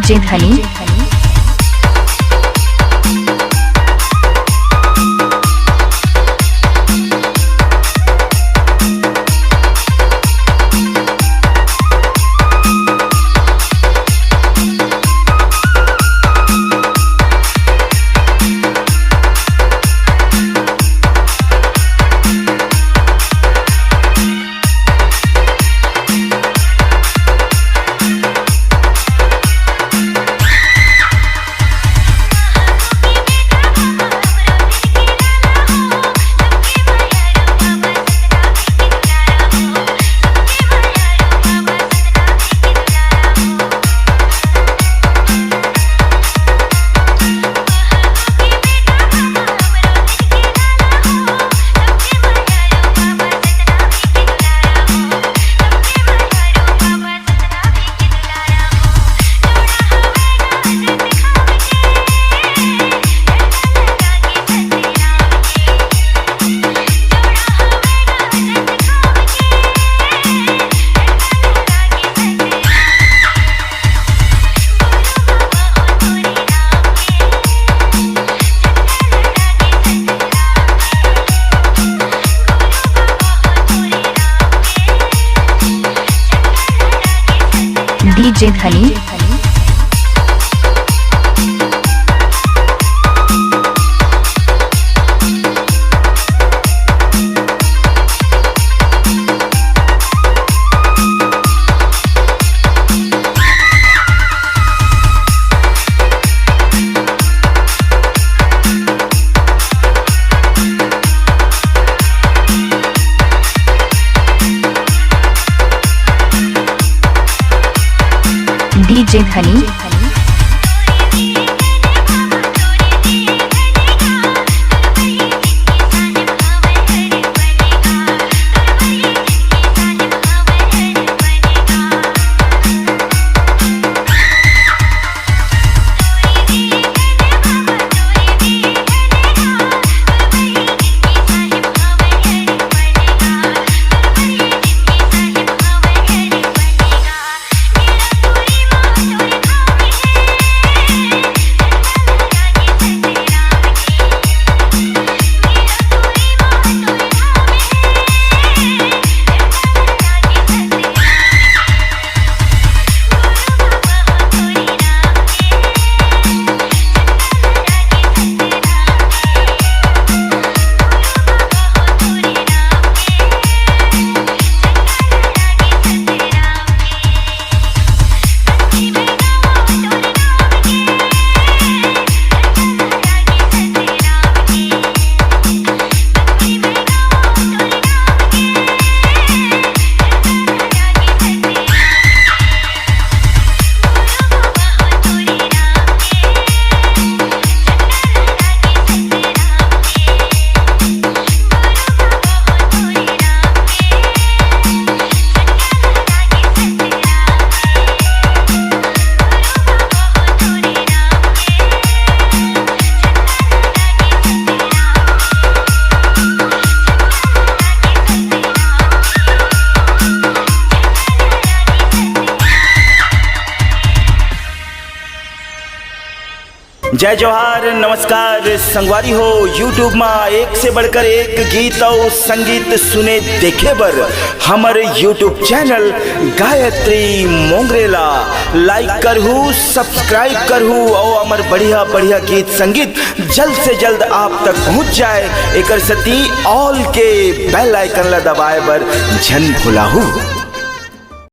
DJ धनी। DJ धनी। DJ धनी। जय जोहार नमस्कार संगवारी हो। यूट्यूब में एक से बढ़कर एक गीत और संगीत सुने देखे बर हमारे यूट्यूब चैनल गायत्री मोंगरे ला लाइक करहू, सब्सक्राइब करहू और हमार बढ़िया बढ़िया गीत संगीत जल्द से जल्द आप तक पहुंच जाए। एक सती ऑल के बेल आइकन ला दबाए बर झन भुलाहू।